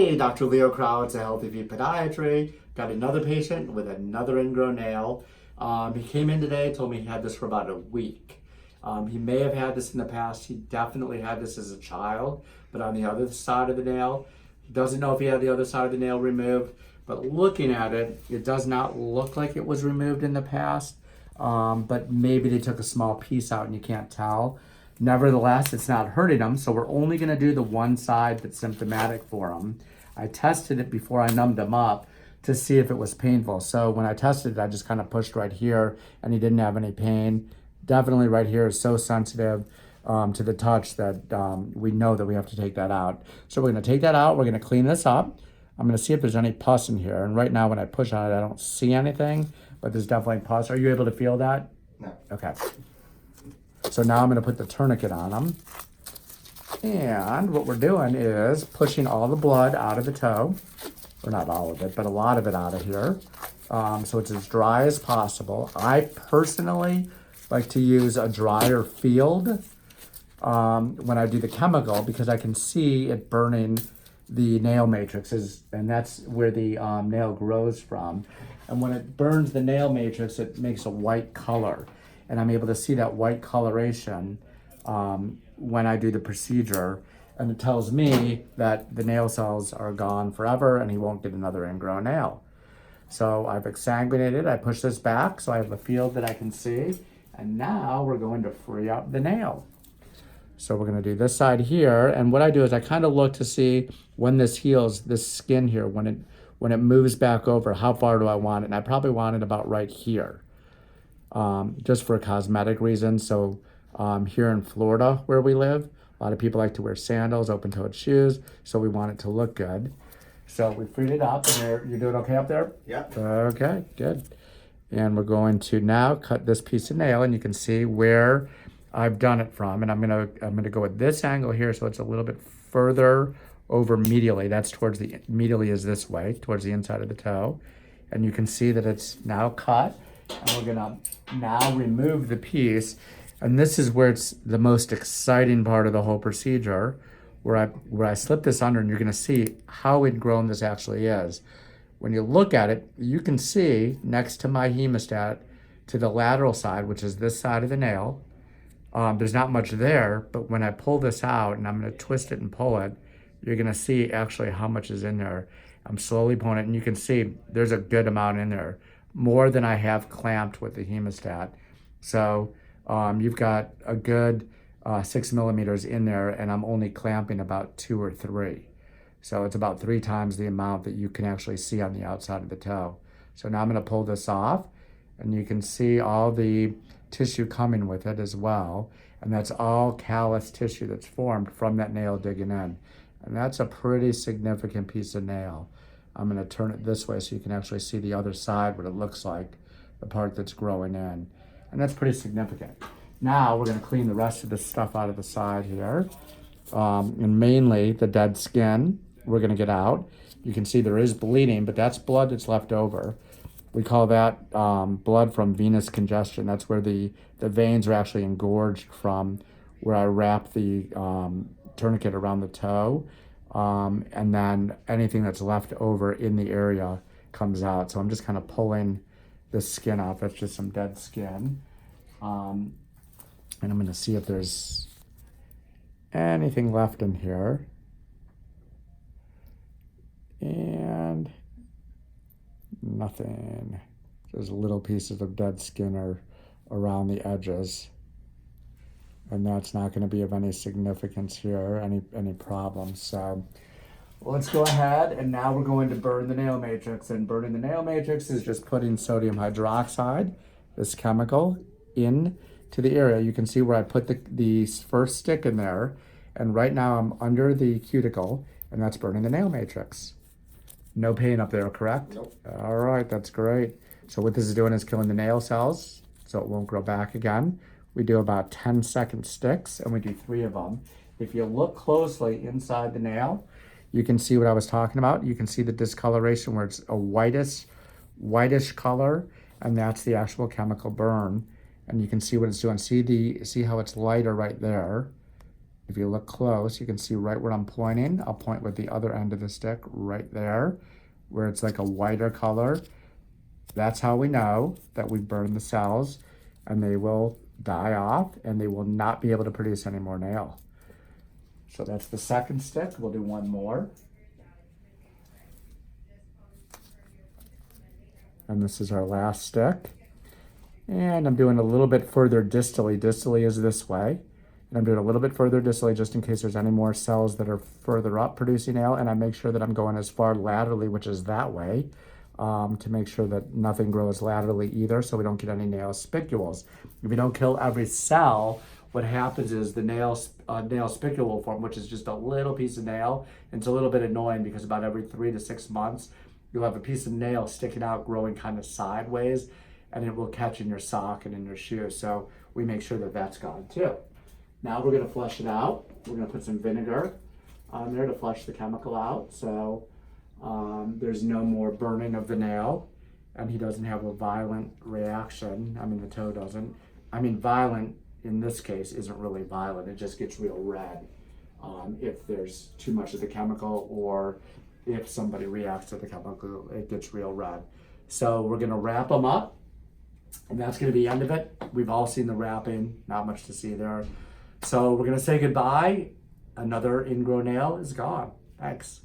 Hey, Dr. Leo Krawetz, a Healthy Feet Podiatry. Got another patient with another ingrown nail. He came in today, told me he had this for about a week. He may have had this in the past. He definitely had this as a child, but on the other side of the nail. He doesn't know if he had the other side of the nail removed, but looking at it, it does not look like it was removed in the past, but maybe they took a small piece out and you can't tell. Nevertheless, it's not hurting him, so we're only going to do the one side that's symptomatic for him. I tested it before I numbed him up to see if it was painful. So when I tested it, I just kind of pushed right here, and he didn't have any pain. Definitely right here is so sensitive to the touch that we know that we have to take that out. So we're going to take that out. We're going to clean this up. I'm going to see if there's any pus in here. And right now when I push on it, I don't see anything, but there's definitely pus. Are you able to feel that? No. Okay. So now I'm going to put the tourniquet on him. And what we're doing is pushing all the blood out of the toe. Or not all of it, but a lot of it out of here. So it's as dry as possible. I personally like to use a drier field when I do the chemical because I can see it burning the nail matrices, and that's where the nail grows from. And when it burns the nail matrix, it makes a white color. And I'm able to see that white coloration when I do the procedure. And it tells me that the nail cells are gone forever and he won't get another ingrown nail. So I've exsanguinated, I push this back so I have a field that I can see. And now we're going to free up the nail. So we're going to do this side here. And what I do is I kind of look to see when this heals, this skin here, when it moves back over, how far do I want it? And I probably want it about right here. Just for cosmetic reasons. So here in Florida where we live, a lot of people like to wear sandals, open-toed shoes, so we want it to look good. So we freed it up, and you're doing okay up there? Yeah. Okay, good. And we're going to now cut this piece of nail, and you can see where I've done it from. And I'm gonna go with this angle here, so it's a little bit further over medially. That's towards the medially is this way, towards the inside of the toe. And you can see that it's now cut. And we're gonna now remove the piece. And this is where it's the most exciting part of the whole procedure, where I slip this under, and you're gonna see how ingrown this actually is. When you look at it, you can see next to my hemostat to the lateral side, which is this side of the nail, there's not much there, but when I pull this out and I'm gonna twist it and pull it, you're gonna see actually how much is in there. I'm slowly pulling it, and you can see there's a good amount in there, more than I have clamped with the hemostat. So you've got a good 6 millimeters in there, and I'm only clamping about 2 or 3. So it's about 3 times the amount that you can actually see on the outside of the toe. So now I'm gonna pull this off, and you can see all the tissue coming with it as well. And that's all callus tissue that's formed from that nail digging in. And that's a pretty significant piece of nail. I'm gonna turn it this way so you can actually see the other side, what it looks like, the part that's growing in. And that's pretty significant. Now we're gonna clean the rest of this stuff out of the side here. And mainly the dead skin, we're gonna get out. You can see there is bleeding, but that's blood that's left over. We call that blood from venous congestion. That's where the veins are actually engorged from where I wrap the tourniquet around the toe. And then anything that's left over in the area comes out. So I'm just kind of pulling the skin off. That's just some dead skin. And I'm gonna see if there's anything left in here. And nothing. There's little pieces of dead skin around the edges. And that's not going to be of any significance here, any problems. So let's go ahead, and now we're going to burn the nail matrix. And burning the nail matrix is just putting sodium hydroxide, this chemical, in to the area. You can see where I put the first stick in there, and right now I'm under the cuticle, and that's burning the nail matrix. No pain up there, correct? Nope. All right, that's great. So what this is doing is killing the nail cells, so it won't grow back again. We do about 10-second sticks, and we do 3 of them. If you look closely inside the nail, you can see what I was talking about. You can see the discoloration where it's a whitish color, and that's the actual chemical burn. And you can see what it's doing. See how it's lighter right there. If you look close, you can see right where I'm pointing. I'll point with the other end of the stick right there, where it's like a whiter color. That's how we know that we've burned the cells, and they will die off and they will not be able to produce any more nail. So that's the second stick. We'll do one more. And this is our last stick. And I'm doing a little bit further distally. Distally is this way. And I'm doing a little bit further distally just in case there's any more cells that are further up producing nail. And I make sure that I'm going as far laterally, which is that way, to make sure that nothing grows laterally either, so we don't get any nail spicules. If you don't kill every cell, what happens is the nail spicule will form, which is just a little piece of nail. And it's a little bit annoying because about every 3 to 6 months, you'll have a piece of nail sticking out, growing kind of sideways, and it will catch in your sock and in your shoe. So we make sure that that's gone too. Now we're gonna flush it out. We're gonna put some vinegar on there to flush the chemical out. So there's no more burning of the nail, and he doesn't have a violent reaction. I mean, the toe doesn't. I mean, violent in this case isn't really violent. It just gets real red if there's too much of the chemical, or if somebody reacts to the chemical, it gets real red. So we're gonna wrap them up, and that's gonna be the end of it. We've all seen the wrapping, not much to see there. So we're gonna say goodbye. Another ingrown nail is gone. Thanks.